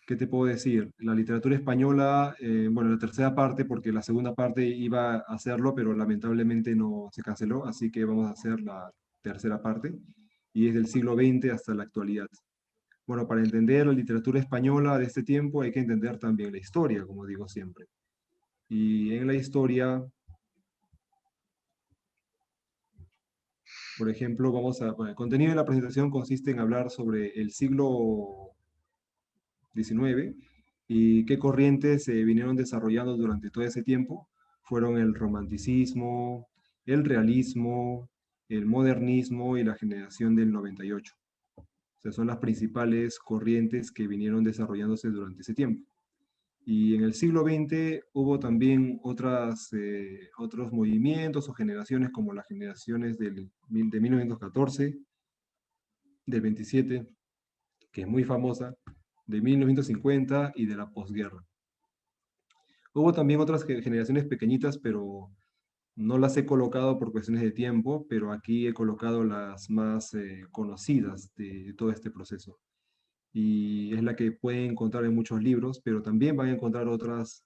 ¿Qué te puedo decir? La literatura española, bueno, la tercera parte, porque la segunda parte iba a hacerlo, pero lamentablemente no se canceló, así que vamos a hacer la tercera parte, y es del siglo XX hasta la actualidad. Bueno, para entender la literatura española de este tiempo hay que entender también la historia, como digo siempre. Y en la historia, por ejemplo, bueno, el contenido de la presentación consiste en hablar sobre el siglo XIX y qué corrientes se vinieron desarrollando durante todo ese tiempo. Fueron el romanticismo, el realismo, el modernismo y la generación del 98. O sea, son las principales corrientes que vinieron desarrollándose durante ese tiempo. Y en el siglo XX hubo también otros movimientos o generaciones como las generaciones de 1914, del 27, que es muy famosa, de 1950 y de la posguerra. Hubo también otras generaciones pequeñitas, pero no las he colocado por cuestiones de tiempo, pero aquí he colocado las más conocidas de todo este proceso. Y es la que pueden encontrar en muchos libros, pero también van a encontrar otras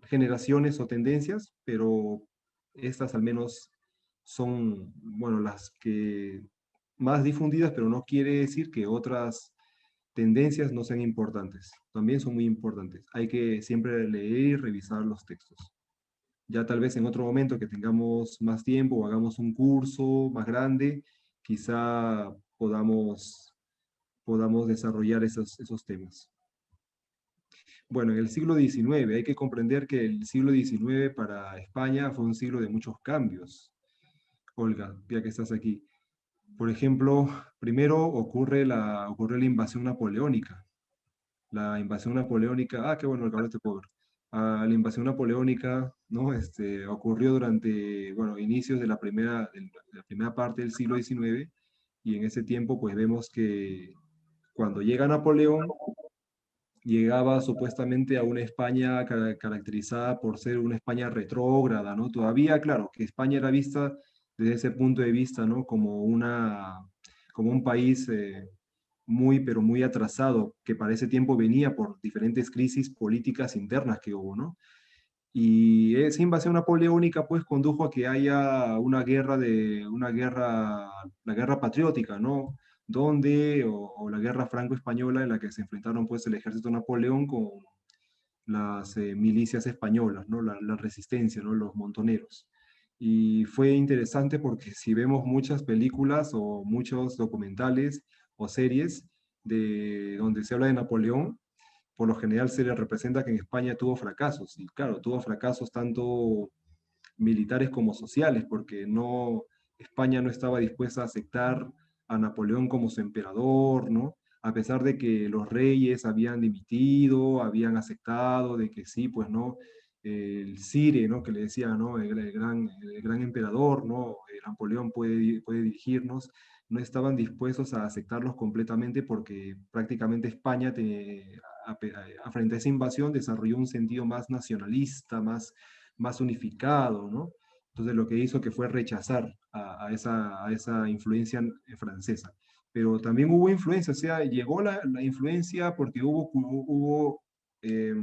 generaciones o tendencias, pero estas al menos son, bueno, las que más difundidas, pero no quiere decir que otras tendencias no sean importantes. También son muy importantes. Hay que siempre leer y revisar los textos. Ya tal vez en otro momento que tengamos más tiempo o hagamos un curso más grande, quizá podamos desarrollar esos temas. Bueno, en el siglo XIX hay que comprender que el siglo XIX para España fue un siglo de muchos cambios. Olga, ya que estás aquí. Por ejemplo, primero ocurre la invasión napoleónica. La invasión napoleónica, qué bueno, el cabrón te puedo ver. La invasión napoleónica, ¿no? Ocurrió durante, bueno, inicios de la primera parte del siglo XIX, y en ese tiempo, pues vemos que cuando llega Napoleón, llegaba supuestamente a una España caracterizada por ser una España retrógrada, ¿no? Todavía, claro, que España era vista desde ese punto de vista, ¿no? Como un país muy, pero muy atrasado, que para ese tiempo venía por diferentes crisis políticas internas que hubo, ¿no? Y esa invasión napoleónica, pues, condujo a que haya la guerra patriótica, ¿no? O la guerra franco-española, en la que se enfrentaron, pues, el ejército de Napoleón con las milicias españolas, ¿no? La resistencia, ¿no? Los montoneros. Y fue interesante porque si vemos muchas películas o muchos documentales o series de donde se habla de Napoleón, por lo general se le representa que en España tuvo fracasos, y claro, tuvo fracasos tanto militares como sociales, porque España no estaba dispuesta a aceptar a Napoleón como su emperador, ¿no? A pesar de que los reyes habían dimitido, habían aceptado de que sí, pues no, el Cire, ¿no? Que le decía, ¿no? El gran emperador, ¿no? Napoleón puede dirigirnos, no estaban dispuestos a aceptarlos completamente porque prácticamente España, frente a esa invasión, desarrolló un sentido más nacionalista, más unificado, ¿no? Entonces lo que hizo que fue rechazar a esa influencia francesa. Pero también hubo influencia, o sea, llegó la influencia porque hubo eh,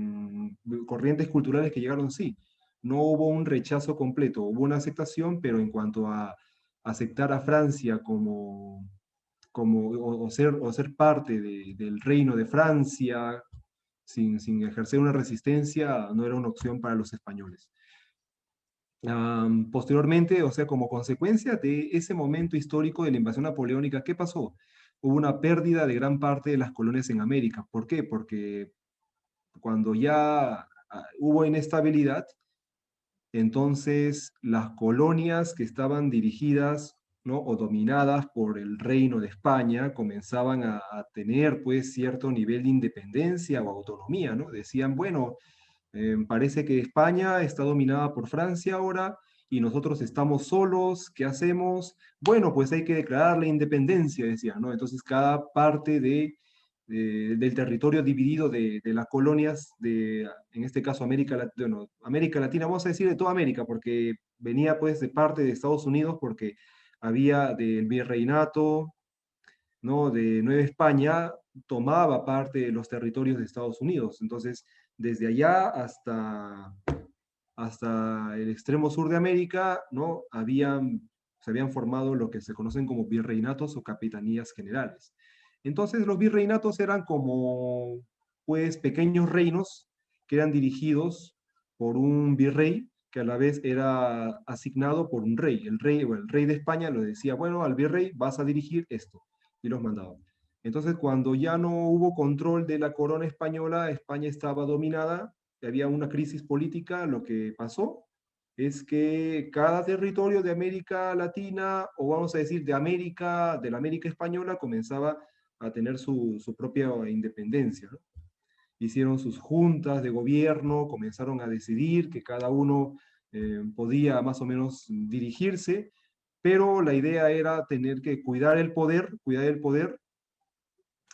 corrientes culturales que llegaron, sí. No hubo un rechazo completo, hubo una aceptación, pero en cuanto a aceptar a Francia o ser parte del reino de Francia sin ejercer una resistencia, no era una opción para los españoles. Posteriormente, o sea, como consecuencia de ese momento histórico de la invasión napoleónica, ¿qué pasó? Hubo una pérdida de gran parte de las colonias en América. ¿Por qué? Porque cuando ya hubo inestabilidad, entonces las colonias que estaban dirigidas, ¿no? O dominadas por el Reino de España comenzaban a tener pues cierto nivel de independencia o autonomía, ¿no? Decían, bueno, parece que España está dominada por Francia ahora y nosotros estamos solos. ¿Qué hacemos? Bueno, pues hay que declarar la independencia, decía, ¿no? Entonces cada parte del territorio dividido de las colonias en este caso, América Latina, vamos a decir de toda América, porque venía pues de parte de Estados Unidos, porque había del virreinato, ¿no? De Nueva España, tomaba parte de los territorios de Estados Unidos. Entonces, desde allá hasta el extremo sur de América, ¿no? Se habían formado lo que se conocen como virreinatos o capitanías generales. Entonces, los virreinatos eran como, pues, pequeños reinos que eran dirigidos por un virrey que a la vez era asignado por un rey. El rey de España le decía, bueno, al virrey vas a dirigir esto, y los mandaba. Entonces, cuando ya no hubo control de la corona española, España estaba dominada, había una crisis política. Lo que pasó es que cada territorio de América Latina, o vamos a decir de la América española, comenzaba a tener su propia independencia, ¿no? Hicieron sus juntas de gobierno, comenzaron a decidir que cada uno podía más o menos dirigirse, pero la idea era tener que cuidar el poder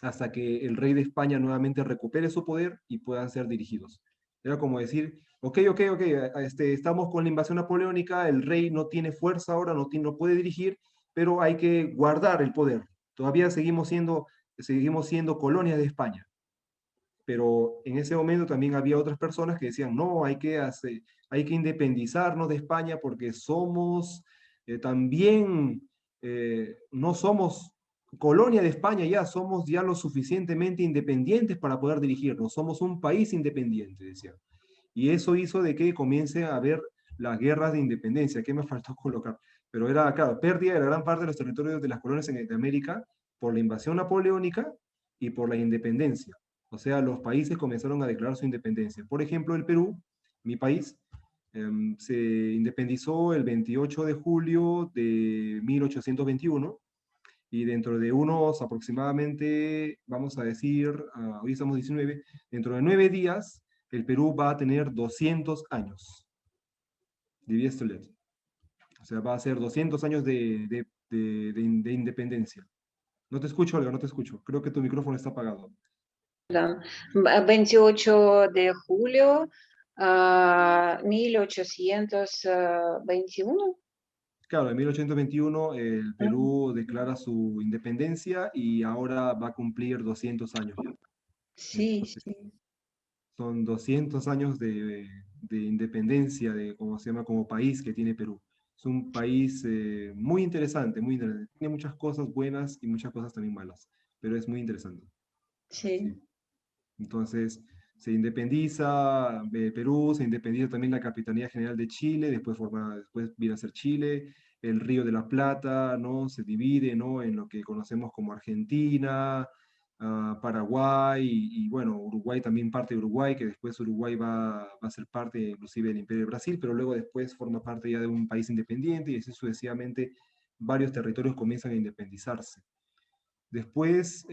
hasta que el rey de España nuevamente recupere su poder y puedan ser dirigidos. Era como decir, ok, estamos con la invasión napoleónica, el rey no tiene fuerza ahora, no puede dirigir, pero hay que guardar el poder. Todavía seguimos siendo colonia de España. Pero en ese momento también había otras personas que decían, no, hay que independizarnos de España porque somos también, no somos colonia de España ya, somos ya lo suficientemente independientes para poder dirigirnos, somos un país independiente, decían. Y eso hizo de que comience a haber las guerras de independencia, que me faltó colocar, pero era, claro, pérdida de la gran parte de los territorios de las colonias de América por la invasión napoleónica y por la independencia. O sea, los países comenzaron a declarar su independencia. Por ejemplo, el Perú, mi país, se independizó el 28 de julio de 1821 y dentro de unos aproximadamente, vamos a decir, hoy estamos 19, dentro de 9 días, el Perú va a tener 200 años de Viestolet. O sea, va a ser 200 años de independencia. No te escucho, Olga, no te escucho. Creo que tu micrófono está apagado. 28 de julio 1821. Claro, en 1821 el Perú declara su independencia y ahora va a cumplir 200 años. Sí, Entonces, sí. son 200 años de independencia, de cómo se llama, como país que tiene Perú. Es un país muy interesante, muy interesante. Tiene muchas cosas buenas y muchas cosas también malas, pero es muy interesante. Sí. Sí. Entonces, se independiza Perú, se independiza también la Capitanía General de Chile, después viene a ser Chile, el Río de la Plata, ¿no? Se divide, ¿no? En lo que conocemos como Argentina, Paraguay y, bueno, Uruguay también parte de Uruguay, que después Uruguay va a ser parte inclusive del Imperio de Brasil, pero luego después forma parte ya de un país independiente y así sucesivamente varios territorios comienzan a independizarse. Después,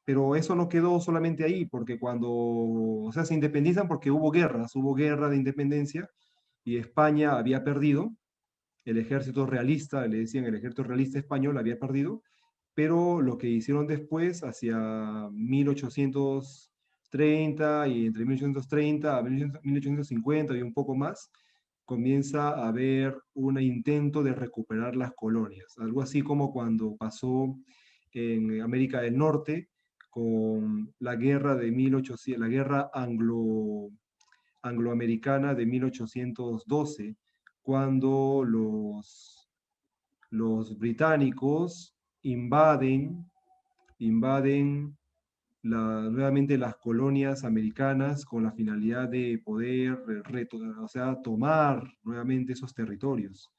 pero eso no quedó solamente ahí, porque o sea, se independizan porque hubo guerra de independencia y España había perdido, el ejército realista, le decían el ejército realista español había perdido, pero lo que hicieron después, hacia 1830 y entre 1830 a 1850 y un poco más, comienza a haber un intento de recuperar las colonias, algo así como cuando pasó en América del Norte con la guerra de 1800, la guerra angloamericana de 1812, cuando los británicos invaden nuevamente las colonias americanas con la finalidad de poder o sea, tomar nuevamente esos territorios.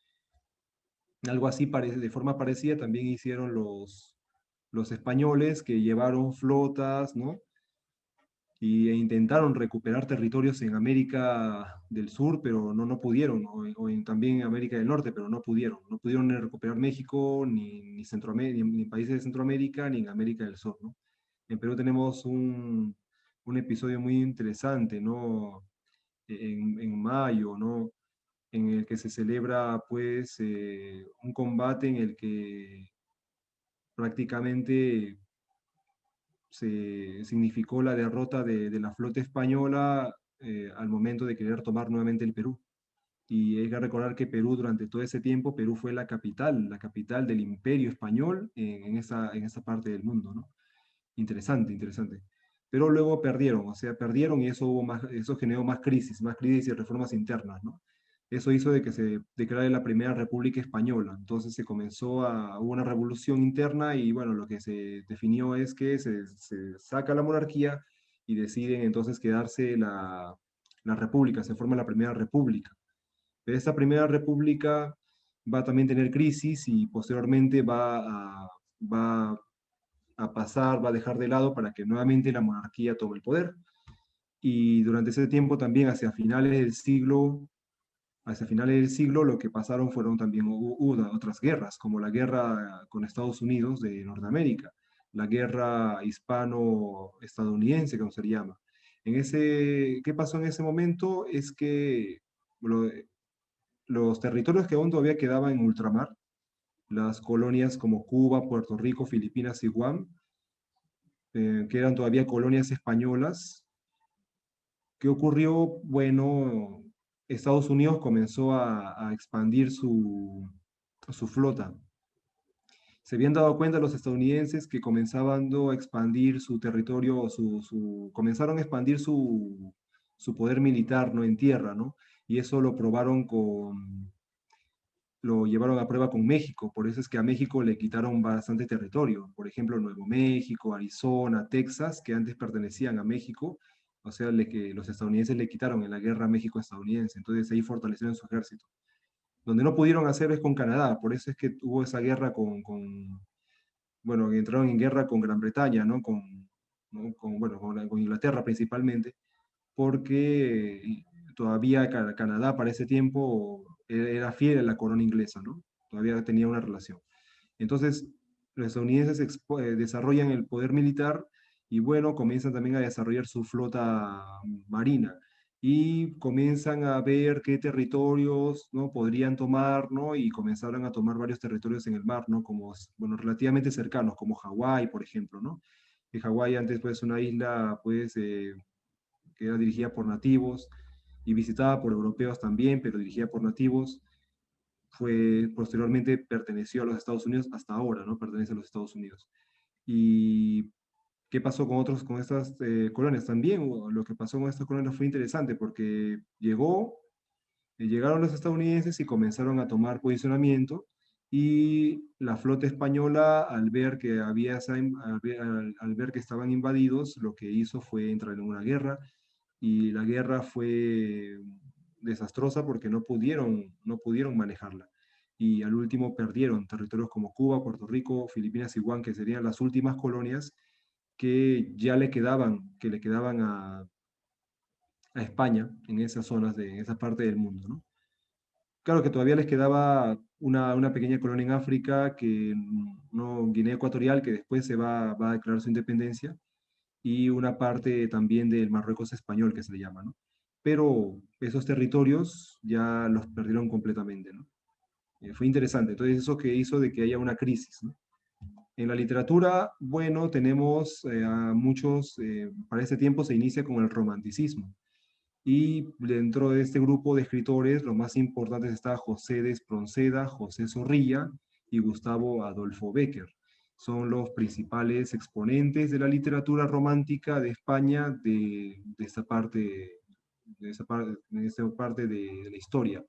Algo así, de forma parecida, también hicieron los españoles que llevaron flotas, ¿no? E intentaron recuperar territorios en América del Sur, pero no pudieron, también en América del Norte, pero no pudieron ni recuperar México, ni Centroamérica, ni países de Centroamérica, ni en América del Sur, ¿no? En Perú tenemos un episodio muy interesante, ¿no? En mayo, ¿no? En el que se celebra, pues, un combate en el que prácticamente se significó la derrota de la flota española al momento de querer tomar nuevamente el Perú. Y hay que recordar que Perú durante todo ese tiempo, Perú fue la capital del imperio español en esa parte del mundo, ¿no? Interesante, interesante. Pero luego perdieron, o sea, perdieron y eso, eso generó más crisis y reformas internas, ¿no? Eso hizo de que se declarara la Primera República Española. Entonces hubo una revolución interna y bueno, lo que se definió es que se saca la monarquía y deciden entonces quedarse la república, se forma la Primera República. Pero esta Primera República va a también tener crisis y posteriormente va a pasar, va a dejar de lado para que nuevamente la monarquía tome el poder. Y durante ese tiempo también, hacia finales del siglo, lo que pasaron fueron también, hubo otras guerras, como la guerra con Estados Unidos de Norteamérica, la guerra hispano-estadounidense, como se llama. ¿Qué pasó en ese momento? Es que lo- los territorios que aún todavía quedaban en ultramar, las colonias como Cuba, Puerto Rico, Filipinas y Guam, que eran todavía colonias españolas. ¿Qué ocurrió? Bueno, Estados Unidos comenzó a expandir su flota. Se habían dado cuenta los estadounidenses que comenzaban a expandir su territorio, comenzaron a expandir su poder militar, ¿no? En tierra, ¿no? Y eso lo llevaron a prueba con México, por eso es que a México le quitaron bastante territorio, por ejemplo, Nuevo México, Arizona, Texas, que antes pertenecían a México, o sea, que los estadounidenses le quitaron en la guerra México-estadounidense, entonces ahí fortalecieron su ejército. Donde no pudieron hacer es con Canadá, por eso es que hubo esa guerra bueno, entraron en guerra con Gran Bretaña, ¿no? Bueno, con Inglaterra principalmente, porque todavía Canadá para ese tiempo era fiel a la corona inglesa, ¿no? Todavía tenía una relación. Entonces, los estadounidenses desarrollan el poder militar y bueno, comienzan también a desarrollar su flota marina y comienzan a ver qué territorios, ¿no? Podrían tomar, ¿no? Y comenzaron a tomar varios territorios en el mar, ¿no? Como, bueno, relativamente cercanos, como Hawái, por ejemplo, ¿no? Que Hawái antes fue una isla, pues, que era dirigida por nativos y visitada por europeos también, pero dirigida por nativos. Posteriormente perteneció a los Estados Unidos, hasta ahora, ¿no? Pertenece a los Estados Unidos. ¿Y qué pasó con estas colonias? También lo que pasó con estas colonias fue interesante porque llegaron los estadounidenses y comenzaron a tomar posicionamiento y la flota española al ver que estaban invadidos, lo que hizo fue entrar en una guerra y la guerra fue desastrosa porque no pudieron manejarla. Y al último perdieron territorios como Cuba, Puerto Rico, Filipinas y Guam, que serían las últimas colonias que le quedaban a España en esas zonas, en esa parte del mundo, ¿no? Claro que todavía les quedaba una pequeña colonia en África, no, Guinea Ecuatorial, que después va a declarar su independencia, y una parte también del Marruecos español, que se le llama, ¿no? Pero esos territorios ya los perdieron completamente, ¿no? Fue interesante. Entonces, eso que hizo de que haya una crisis, ¿no? En la literatura, bueno, tenemos a muchos, para ese tiempo se inicia con el romanticismo. Y dentro de este grupo de escritores, los más importantes está José de Espronceda, José Zorrilla y Gustavo Adolfo Bécquer. Son los principales exponentes de la literatura romántica de España de esta parte de la historia.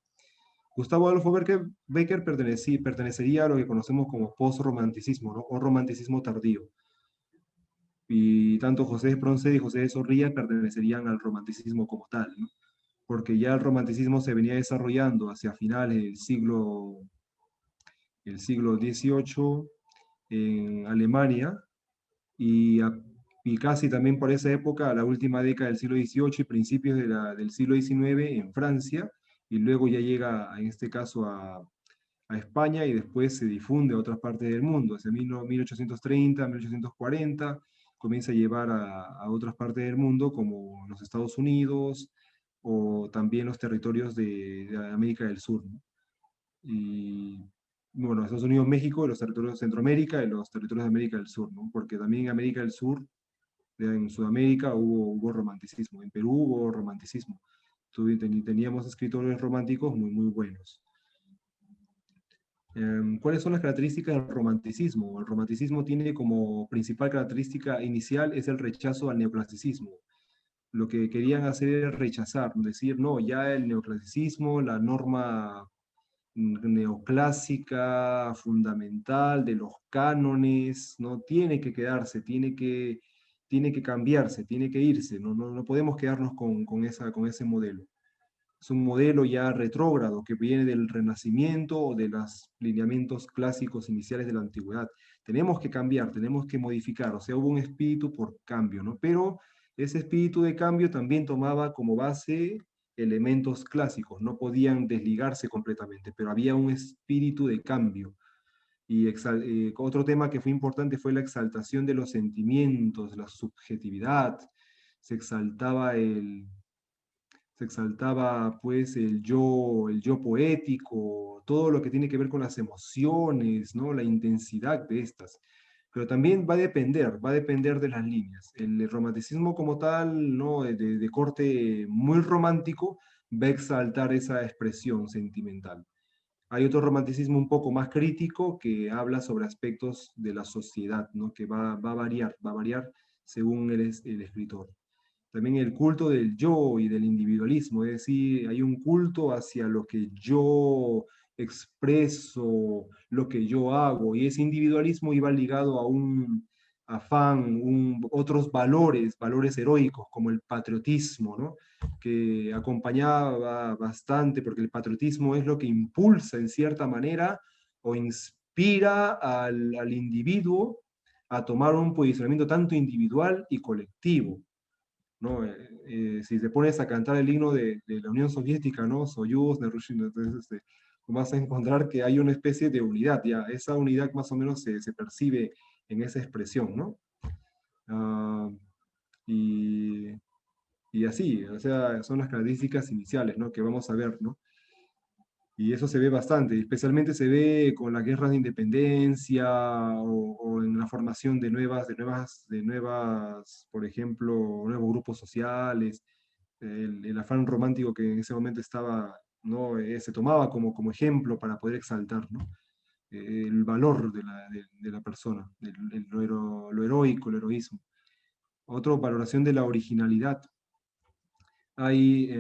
Gustavo Adolfo Bécquer pertenecería a lo que conocemos como post-romanticismo, ¿no? O romanticismo tardío. Y tanto José de Espronceda y José de Zorrilla pertenecerían al romanticismo como tal, ¿no? Porque ya el romanticismo se venía desarrollando hacia finales del siglo XVIII en Alemania y, y casi también por esa época, a la última década del siglo XVIII y principios del siglo XIX en Francia, y luego ya llega, en este caso, a España y después se difunde a otras partes del mundo. Hacia 1830, 1840, comienza a llevar a otras partes del mundo como los Estados Unidos o también los territorios de América del Sur, ¿no? Y bueno, Estados Unidos, México, los territorios de Centroamérica y los territorios de América del Sur, ¿no? Porque también en América del Sur, en Sudamérica hubo romanticismo, en Perú hubo romanticismo. Teníamos escritores románticos muy, muy buenos. ¿Cuáles son las características del romanticismo? El romanticismo tiene como principal característica inicial es el rechazo al neoclasicismo. Lo que querían hacer era rechazar, decir, no, ya el neoclasicismo, la norma neoclásica fundamental de los cánones, no tiene que quedarse, tiene que cambiarse, tiene que irse, no podemos quedarnos con ese modelo. Es un modelo ya retrógrado que viene del Renacimiento o de los lineamientos clásicos iniciales de la antigüedad. Tenemos que cambiar, tenemos que modificar, o sea, hubo un espíritu por cambio, ¿no? Pero ese espíritu de cambio también tomaba como base elementos clásicos, no podían desligarse completamente, pero había un espíritu de cambio. Y otro tema que fue importante fue la exaltación de los sentimientos, la subjetividad. Se exaltaba se exaltaba pues el yo poético, todo lo que tiene que ver con las emociones, ¿no? La intensidad de estas. Pero también va a depender de las líneas. El romanticismo como tal, ¿no? De corte muy romántico, va a exaltar esa expresión sentimental. Hay otro romanticismo un poco más crítico que habla sobre aspectos de la sociedad, ¿no? Que va a variar según el escritor. También el culto del yo y del individualismo, es decir, hay un culto hacia lo que yo expreso, lo que yo hago, y ese individualismo iba ligado a un afán, otros valores, valores heroicos, como el patriotismo, ¿no? Que acompañaba bastante, porque el patriotismo es lo que impulsa en cierta manera o inspira al individuo a tomar un posicionamiento tanto individual y colectivo. ¿No? Si te pones a cantar el himno de la Unión Soviética, ¿no? Soyuz, Nerushin, entonces vas a encontrar que hay una especie de unidad, ya, esa unidad más o menos se percibe en esa expresión, ¿no? Ah, y, y así, o sea, son las características iniciales, ¿no? Que vamos a ver, ¿no? Y eso se ve bastante, especialmente se ve con las guerras de independencia o en la formación de nuevas, por ejemplo, nuevos grupos sociales, el afán romántico que en ese momento estaba, ¿no? Se tomaba como ejemplo para poder exaltar, ¿no? El valor de la persona, lo heroico, el heroísmo. Otra valoración de la originalidad. Hay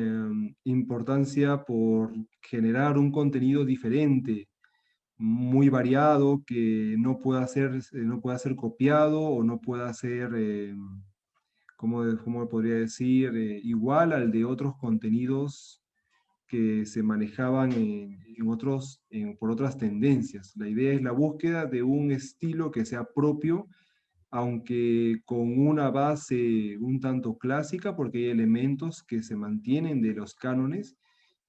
importancia por generar un contenido diferente, muy variado, que no pueda ser copiado o no pueda ser, ¿cómo podría decir? Igual al de otros contenidos que se manejaban por otras tendencias. La idea es la búsqueda de un estilo que sea propio, aunque con una base un tanto clásica, porque hay elementos que se mantienen de los cánones,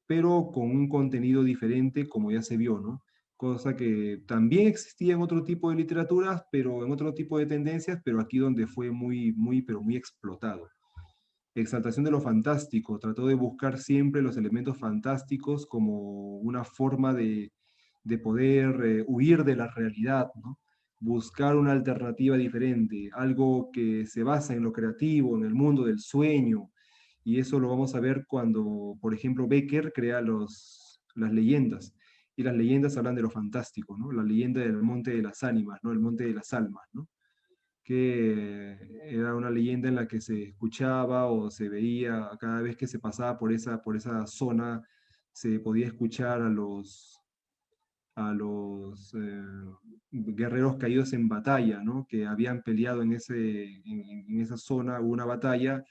pero con un contenido diferente, como ya se vio, ¿no? Cosa que también existía en otro tipo de literaturas, pero en otro tipo de tendencias, pero aquí donde fue pero muy explotado. Exaltación de lo fantástico, trató de buscar siempre los elementos fantásticos como una forma de poder huir de la realidad, ¿no? Buscar una alternativa diferente, algo que se basa en lo creativo, en el mundo del sueño, y eso lo vamos a ver cuando, por ejemplo, Becker crea las leyendas, y las leyendas hablan de lo fantástico, ¿no? La leyenda del monte de las ánimas, ¿no? El monte de las almas, ¿no? Que era una leyenda en la que se escuchaba o se veía cada vez que se pasaba por esa zona, se podía escuchar a los guerreros caídos en batalla, ¿no? Que habían peleado en esa zona, hubo una batalla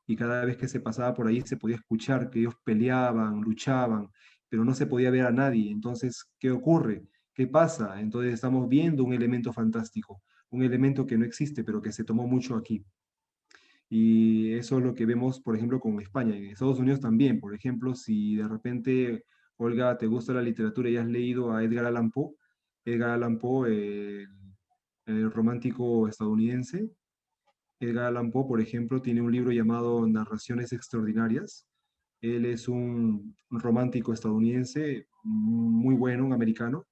y cada vez que se pasaba por ahí se podía escuchar que ellos peleaban, luchaban, pero no se podía ver a nadie. Entonces, ¿qué ocurre? ¿Qué pasa? Entonces estamos viendo un elemento fantástico, un elemento que no existe, pero que se tomó mucho aquí. Y eso es lo que vemos, por ejemplo, con España. En Estados Unidos también, por ejemplo, si de repente, Olga, te gusta la literatura y has leído a Edgar Allan Poe, el romántico estadounidense, Edgar Allan Poe, por ejemplo, tiene un libro llamado Narraciones Extraordinarias. Él es un romántico estadounidense muy bueno, un americano,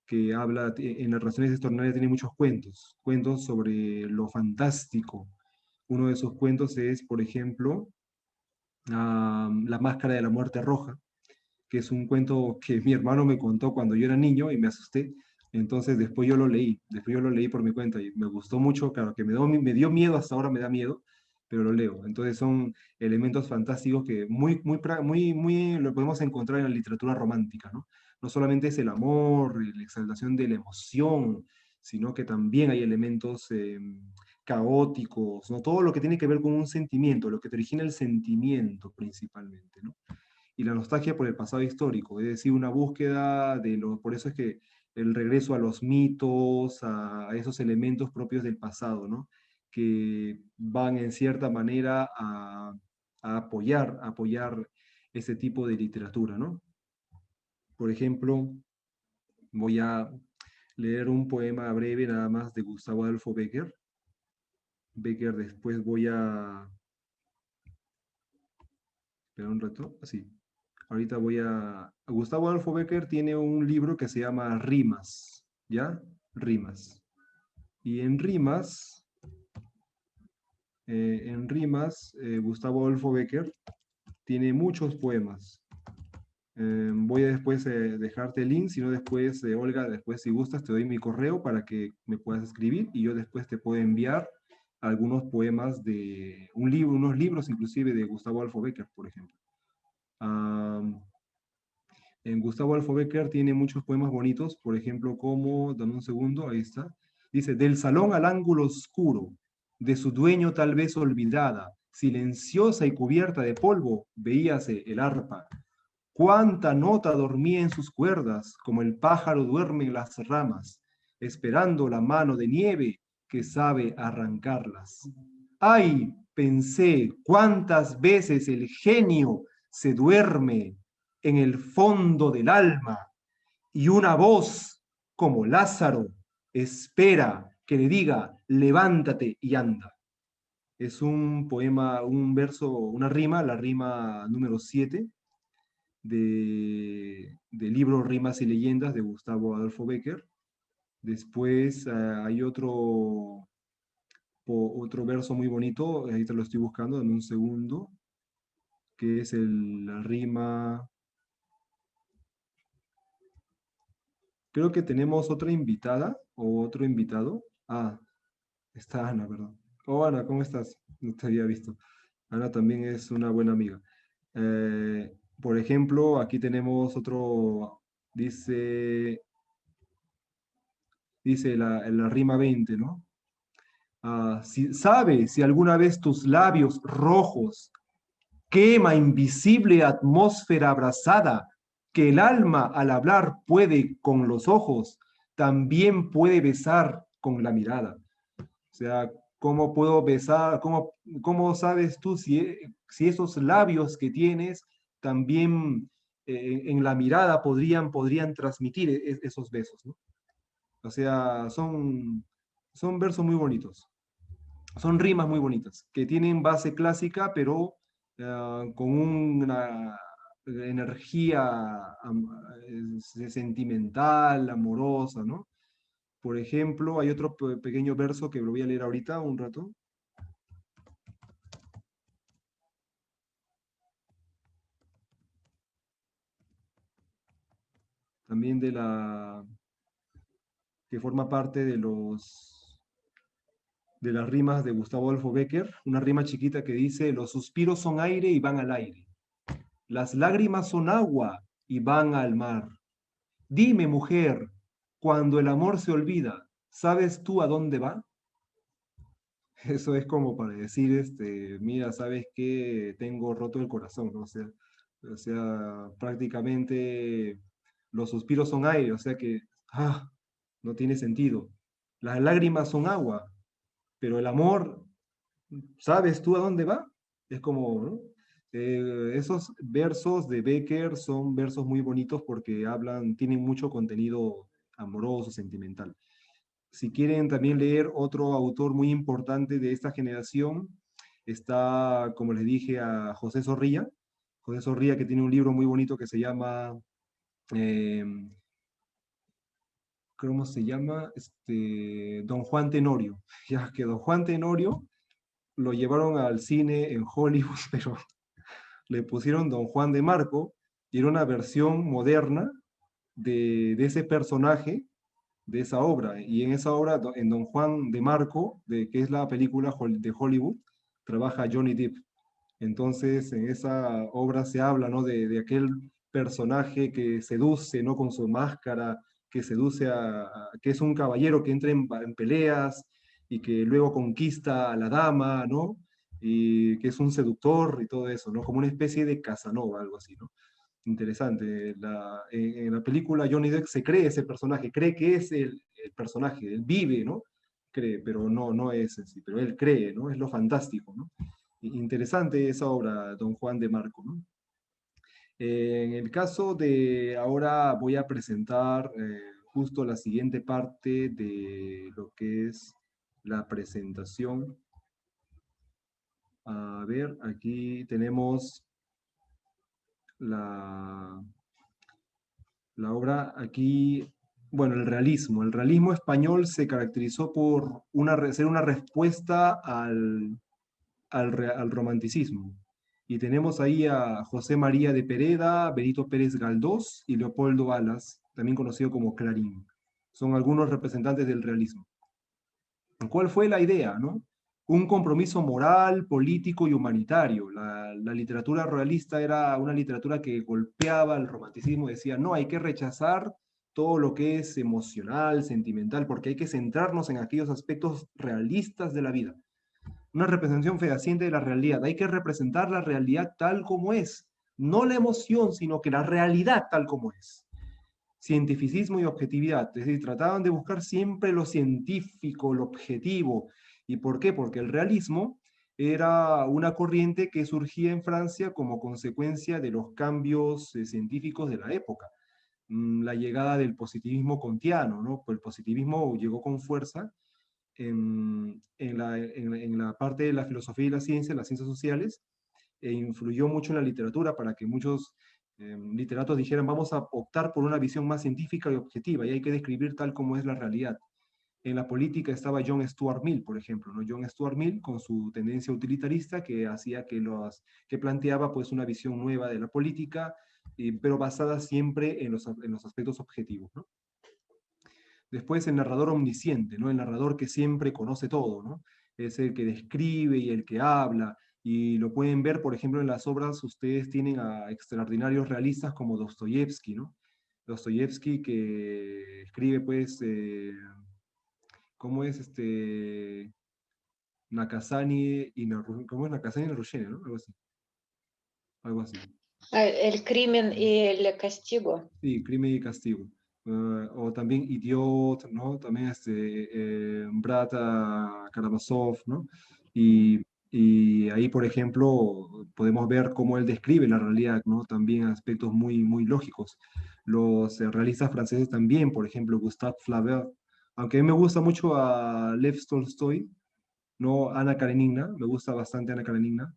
que habla, en Narraciones Extraordinarias tiene muchos cuentos, cuentos sobre lo fantástico. Uno de esos cuentos es, por ejemplo, La Máscara de la Muerte Roja, que es un cuento que mi hermano me contó cuando yo era niño y me asusté. Entonces después yo lo leí por mi cuenta y me gustó mucho, claro, que me dio miedo, hasta ahora me da miedo, pero lo leo. Entonces son elementos fantásticos que muy lo podemos encontrar en la literatura romántica, ¿no? No solamente es el amor, la exaltación de la emoción, sino que también hay elementos caóticos, ¿no? Todo lo que tiene que ver con un sentimiento, lo que te origina el sentimiento principalmente, ¿no? Y la nostalgia por el pasado histórico, es decir, una búsqueda de lo, por eso es que el regreso a los mitos, a esos elementos propios del pasado, ¿no? Que van en cierta manera a apoyar ese tipo de literatura, ¿no? Por ejemplo, voy a leer un poema breve nada más de Gustavo Adolfo Bécquer. Bécquer, después voy a... Espera un rato, así. Ahorita voy a... Gustavo Adolfo Bécquer tiene un libro que se llama Rimas, ¿ya? Rimas. Y en Rimas, Gustavo Adolfo Bécquer tiene muchos poemas. Voy a después dejarte el link, si no después, Olga, después si gustas te doy mi correo para que me puedas escribir y yo después te puedo enviar algunos poemas de un libro, unos libros inclusive de Gustavo Adolfo Bécquer, por ejemplo. En Gustavo Adolfo Bécquer tiene muchos poemas bonitos, por ejemplo, como, dame un segundo, ahí está. Dice, del salón al ángulo oscuro, de su dueño tal vez olvidada, silenciosa y cubierta de polvo, veíase el arpa. Cuánta nota dormía en sus cuerdas, como el pájaro duerme en las ramas, esperando la mano de nieve que sabe arrancarlas. Ay, pensé, cuántas veces el genio se duerme en el fondo del alma y una voz como Lázaro espera que le diga, levántate y anda. Es un poema, un verso, una rima, la rima número 7 del libro Rimas y Leyendas de Gustavo Adolfo Bécquer. Después hay otro verso muy bonito, ahí te lo estoy buscando, en un segundo, que es la rima. Creo que tenemos otra invitada o otro invitado. Ah, está Ana, perdón. Oh, Ana, ¿cómo estás? No te había visto. Ana también es una buena amiga. Por ejemplo, aquí tenemos otro, dice, la rima 20, ¿no? ¿Sabe si alguna vez tus labios rojos quema invisible atmósfera abrasada que el alma al hablar puede con los ojos, también puede besar con la mirada? O sea, ¿cómo puedo besar? ¿Cómo sabes tú si esos labios que tienes también en la mirada podrían transmitir esos besos, ¿no? O sea, son versos muy bonitos. Son rimas muy bonitas, que tienen base clásica, pero con una energía sentimental, amorosa, ¿no? Por ejemplo, hay otro pequeño verso que lo voy a leer ahorita, un rato. También que forma parte de las rimas de Gustavo Adolfo Bécquer, una rima chiquita que dice, los suspiros son aire y van al aire, las lágrimas son agua y van al mar. Dime, mujer, cuando el amor se olvida, ¿sabes tú a dónde va? Eso es como para decir, mira, ¿sabes qué? Tengo roto el corazón, ¿no? O sea, prácticamente los suspiros son aire, o sea que, no tiene sentido. Las lágrimas son agua, pero el amor, ¿sabes tú a dónde va? Es como, ¿no? Esos versos de Becker son versos muy bonitos porque tienen mucho contenido amoroso, sentimental. Si quieren también leer otro autor muy importante de esta generación, está, como les dije, a José Zorrilla. José Zorrilla que tiene un libro muy bonito que se llama, eh, ¿cómo se llama? Don Juan Tenorio. Ya que Don Juan Tenorio lo llevaron al cine en Hollywood, pero le pusieron Don Juan de Marco y era una versión moderna de ese personaje, de esa obra. Y en esa obra, en Don Juan de Marco, que es la película de Hollywood, trabaja Johnny Depp. Entonces, en esa obra se habla, ¿no? de aquel personaje que seduce, ¿no? Con su máscara, que seduce que es un caballero que entra en peleas y que luego conquista a la dama, ¿no? Y que es un seductor y todo eso, ¿no? Como una especie de Casanova, algo así, ¿no? Interesante. En la película Johnny Depp se cree ese personaje, cree que es el personaje, él vive, ¿no? Cree, pero no, no es así, pero él cree, ¿no? Es lo fantástico, ¿no? Interesante esa obra, Don Juan de Marco, ¿no? En el caso de ahora voy a presentar justo la siguiente parte de lo que es la presentación. A ver, aquí tenemos la, la obra, aquí, bueno, el realismo. El realismo español se caracterizó por ser una respuesta al romanticismo. Y tenemos ahí a José María de Pereda, Benito Pérez Galdós y Leopoldo Alas, también conocido como Clarín. Son algunos representantes del realismo. ¿Cuál fue la idea, no? Un compromiso moral, político y humanitario. La literatura realista era una literatura que golpeaba el romanticismo, decía, no, hay que rechazar todo lo que es emocional, sentimental, porque hay que centrarnos en aquellos aspectos realistas de la vida. Una representación fehaciente de la realidad. Hay que representar la realidad tal como es, no la emoción, sino que la realidad tal como es. Cientificismo y objetividad, es decir, trataban de buscar siempre lo científico, lo objetivo. ¿Y por qué? Porque el realismo era una corriente que surgía en Francia como consecuencia de los cambios científicos de la época. La llegada del positivismo kantiano, ¿no? Pues el positivismo llegó con fuerza en la parte de la filosofía y la ciencia, las ciencias sociales, e influyó mucho en la literatura para que muchos literatos dijeran vamos a optar por una visión más científica y objetiva y hay que describir tal como es la realidad. En la política estaba John Stuart Mill, por ejemplo, ¿no? John Stuart Mill con su tendencia utilitarista que hacía que planteaba pues una visión nueva de la política, pero basada siempre en los aspectos objetivos, ¿no? Después el narrador omnisciente, ¿no? El narrador que siempre conoce todo, ¿no? Es el que describe y el que habla, y lo pueden ver, por ejemplo, en las obras, ustedes tienen a extraordinarios realistas como Dostoyevsky, ¿no? Dostoyevsky que escribe, pues, ¿cómo es Nakazani y ¿cómo es Nakazani y Narushene, ¿no? Algo así. Algo así. El crimen y el castigo. Sí, Crimen y Castigo. O también Idiot, ¿no? También Brata Karamazov, ¿no? Y, y ahí, por ejemplo, podemos ver cómo él describe la realidad, ¿no? También aspectos muy, muy lógicos. Los realistas franceses también, por ejemplo, Gustave Flaubert. Aunque a mí me gusta mucho a Lev Tolstoy, ¿no? Ana Karenina, me gusta bastante Ana Karenina.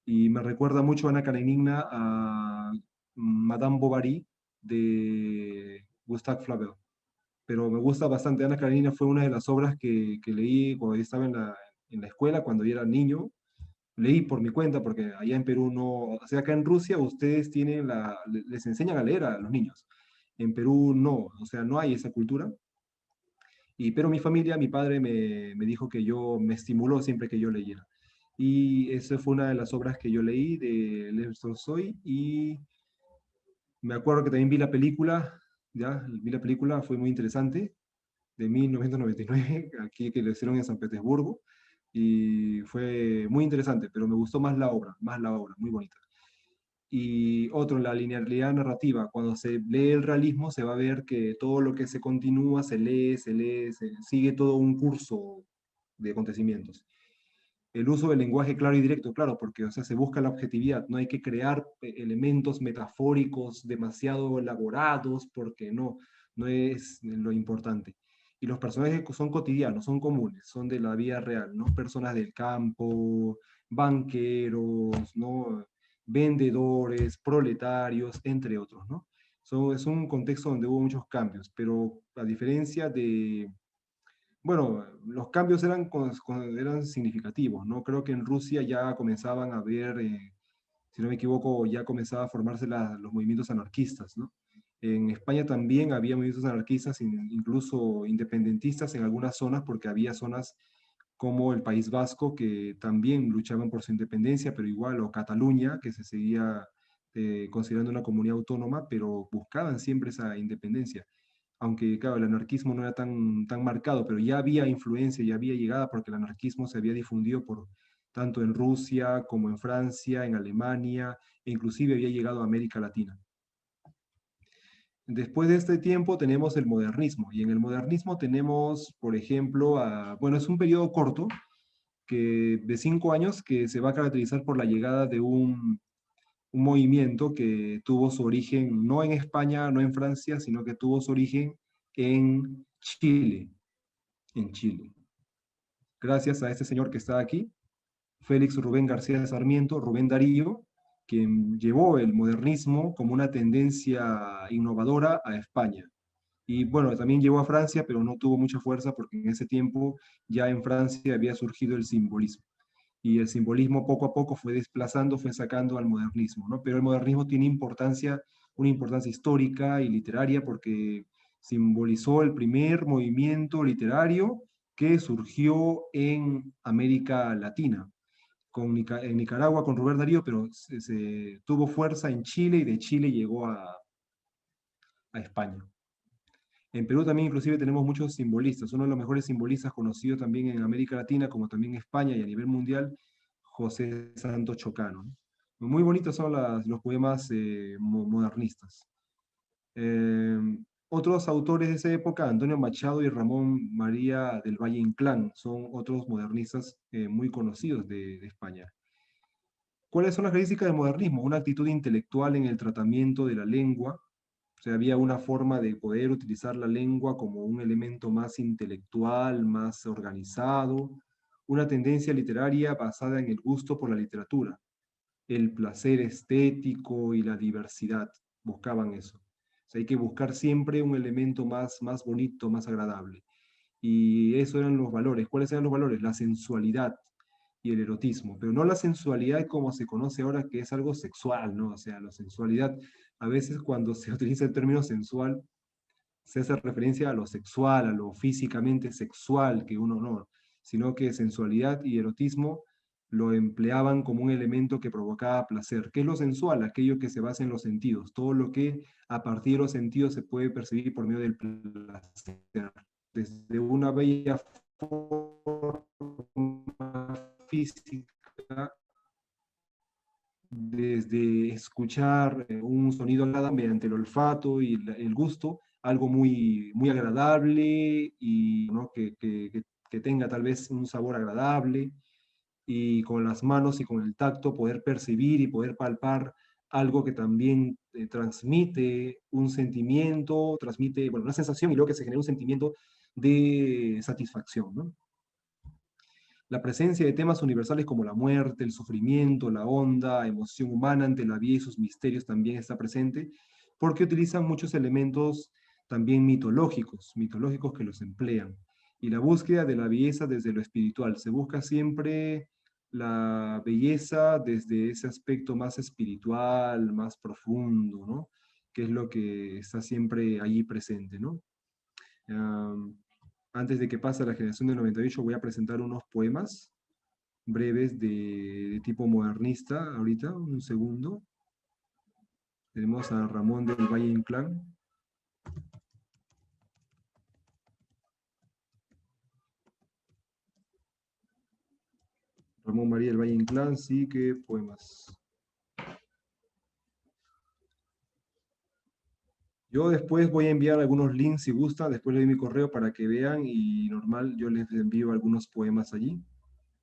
Y me recuerda mucho Ana Karenina a Madame Bovary de Gustave Flaubert. Pero me gusta bastante. Ana Karenina fue una de las obras que leí cuando yo estaba en la escuela, cuando yo era niño. Leí por mi cuenta, porque allá en Perú no, o sea, acá en Rusia ustedes tienen les enseñan a leer a los niños. En Perú no, o sea, no hay esa cultura. Pero mi familia, mi padre me dijo que me estimuló siempre que yo leyera. Y esa fue una de las obras que yo leí de Lev Tolstoy y me acuerdo que también vi la película, ya, vi la película, fue muy interesante, de 1999, aquí que lo hicieron en San Petersburgo, y fue muy interesante, pero me gustó más la obra, muy bonita. Y otro, la linealidad narrativa. Cuando se lee el realismo, se va a ver que todo lo que se continúa, sigue todo un curso de acontecimientos. El uso del lenguaje claro y directo, claro, porque o sea, se busca la objetividad, no hay que crear elementos metafóricos demasiado elaborados, porque no es lo importante. Y los personajes son cotidianos, son comunes, son de la vida real, ¿no? Personas del campo, banqueros, ¿no? Vendedores, proletarios, entre otros, ¿no? Es un contexto donde hubo muchos cambios, pero a diferencia de, bueno, los cambios eran significativos, ¿no? Creo que en Rusia ya comenzaban a haber si no me equivoco, ya comenzaba a formarse los movimientos anarquistas, ¿no? En España también había movimientos anarquistas, incluso independentistas en algunas zonas, porque había zonas como el País Vasco que también luchaban por su independencia, pero igual, o Cataluña, que se seguía considerando una comunidad autónoma, pero buscaban siempre esa independencia. Aunque, claro, el anarquismo no era tan marcado, pero ya había influencia, ya había llegada, porque el anarquismo se había difundido tanto en Rusia como en Francia, en Alemania, e inclusive había llegado a América Latina. Después de este tiempo tenemos el modernismo, y en el modernismo tenemos, por ejemplo, bueno, es un periodo corto, de 5 años, que se va a caracterizar por la llegada de un movimiento que tuvo su origen no en España, no en Francia, sino que tuvo su origen en Chile, en Chile. Gracias a este señor que está aquí, Félix Rubén García Sarmiento, Rubén Darío, quien llevó el modernismo como una tendencia innovadora a España. Y bueno, también llegó a Francia, pero no tuvo mucha fuerza porque en ese tiempo ya en Francia había surgido el simbolismo. Y el simbolismo poco a poco fue desplazando, fue sacando al modernismo, ¿no? Pero el modernismo tiene una importancia histórica y literaria porque simbolizó el primer movimiento literario que surgió en América Latina, en Nicaragua con Rubén Darío, pero tuvo fuerza en Chile y de Chile llegó a España. En Perú también inclusive tenemos muchos simbolistas. Uno de los mejores simbolistas conocidos también en América Latina, como también en España y a nivel mundial, José Santos Chocano, ¿no? Muy bonitos son los poemas modernistas. Eh, Otros autores de esa época, Antonio Machado y Ramón María del Valle Inclán, son otros modernistas muy conocidos de España. ¿Cuáles son las características del modernismo? Una actitud intelectual en el tratamiento de la lengua. O sea, había una forma de poder utilizar la lengua como un elemento más intelectual, más organizado, una tendencia literaria basada en el gusto por la literatura, el placer estético y la diversidad. Buscaban eso. O sea, hay que buscar siempre un elemento más bonito, más agradable. Y eso eran los valores. ¿Cuáles eran los valores? La sensualidad y el erotismo, pero no la sensualidad como se conoce ahora, que es algo sexual, ¿no? O sea, la sensualidad, a veces cuando se utiliza el término sensual, se hace referencia a lo sexual, a lo físicamente sexual, que uno no, sino que sensualidad y erotismo lo empleaban como un elemento que provocaba placer. ¿Qué es lo sensual? Aquello que se basa en los sentidos, todo lo que a partir de los sentidos se puede percibir por medio del placer. Desde una bella forma física, desde escuchar un sonido agradable mediante el olfato y el gusto, algo muy agradable y ¿no? que tenga tal vez un sabor agradable, y con las manos y con el tacto poder percibir y poder palpar algo que también transmite un sentimiento, transmite, bueno, una sensación y luego que se genera un sentimiento de satisfacción, ¿no? La presencia de temas universales como la muerte, el sufrimiento, la honda emoción humana ante la vida y sus misterios también está presente, porque utilizan muchos elementos también mitológicos que los emplean. Y la búsqueda de la belleza desde lo espiritual. Se busca siempre la belleza desde ese aspecto más espiritual, más profundo, ¿no? Que es lo que está siempre allí presente, ¿no? Antes de que pase la generación del 98, voy a presentar unos poemas breves de tipo modernista. Ahorita, un segundo. Tenemos a Ramón del Valle Inclán. Ramón María del Valle Inclán, sí, que poemas. Yo después voy a enviar algunos links si gusta, después le doy mi correo para que vean y normal yo les envío algunos poemas allí.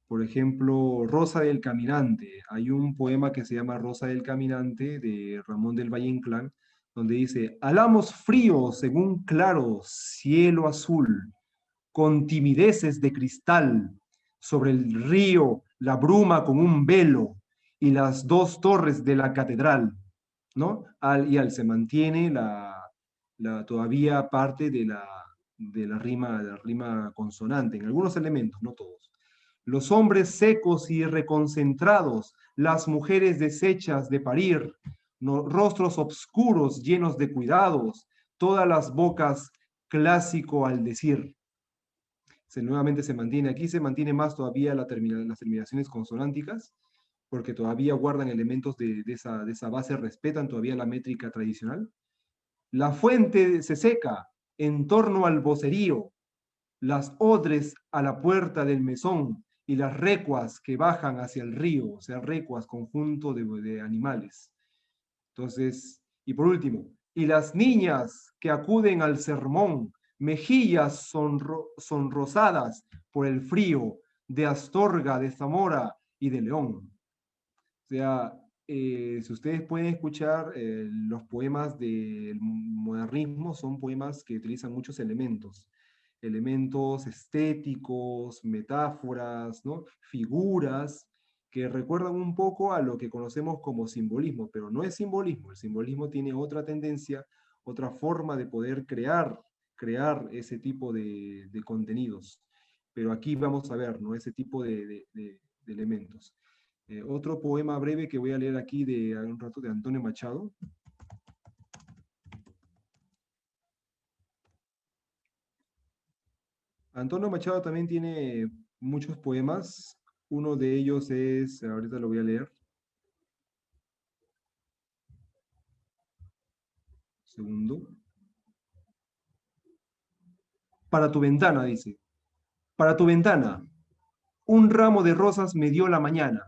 Por ejemplo, Rosa del Caminante. Hay un poema que se llama Rosa del Caminante de Ramón del Valle Inclán, donde dice: alamos fríos en un claro cielo azul, con timideces de cristal, sobre el río la bruma con un velo y las dos torres de la catedral, ¿no? Se mantiene todavía parte de la rima consonante, en algunos elementos, no todos. los hombres secos y reconcentrados, las mujeres deshechas de parir, rostros obscuros llenos de cuidados, todas las bocas clásico al decir. Nuevamente se mantiene, aquí se mantiene más todavía las terminaciones consonánticas, porque todavía guardan elementos de esa base, respetan todavía la métrica tradicional. La fuente se seca en torno al vocerío, las odres a la puerta del mesón y las recuas que bajan hacia el río, o sea, recuas, conjunto de animales. Entonces, y por último, y las niñas que acuden al sermón, mejillas sonrosadas por el frío de Astorga, de Zamora y de León. O sea, si ustedes pueden escuchar, los poemas del modernismo son poemas que utilizan muchos elementos, elementos estéticos, metáforas, ¿no? Figuras que recuerdan un poco a lo que conocemos como simbolismo, pero no es simbolismo. El simbolismo tiene otra tendencia, otra forma de poder crear ese tipo de contenidos. Pero aquí vamos a ver, ¿no? Ese tipo de elementos. Otro poema breve que voy a leer aquí de un rato de Antonio Machado. Antonio Machado también tiene muchos poemas. Uno de ellos es, ahorita lo voy a leer. Segundo. Para tu ventana, dice. Para tu ventana, un ramo de rosas me dio la mañana.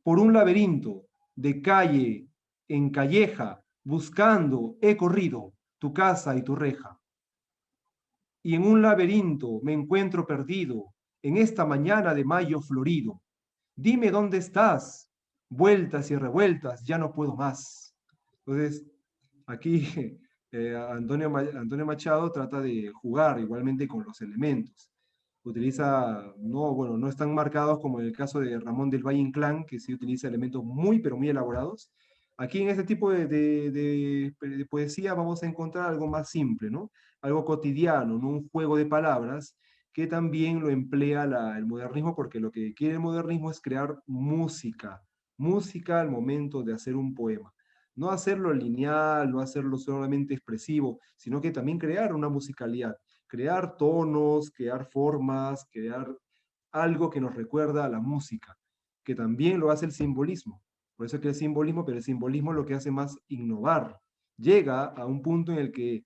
Por un laberinto de calle en calleja, buscando he corrido tu casa y tu reja. Y en un laberinto me encuentro perdido en esta mañana de mayo florido. Dime dónde estás. Vueltas y revueltas, ya no puedo más. Entonces, aquí Antonio Machado trata de jugar igualmente con los elementos. Utiliza, no, bueno, no están marcados como en el caso de Ramón del Valle Inclán, que sí utiliza elementos muy, pero muy elaborados. Aquí en este tipo de poesía vamos a encontrar algo más simple, ¿no? Algo cotidiano, ¿no? Un juego de palabras que también lo emplea el modernismo, porque lo que quiere el modernismo es crear música, música al momento de hacer un poema. No hacerlo lineal, no hacerlo solamente expresivo, sino que también crear una musicalidad, crear tonos, crear formas, crear algo que nos recuerda a la música, que también lo hace el simbolismo. Por eso que el simbolismo, pero el simbolismo lo que hace más innovar. Llega a un punto en el que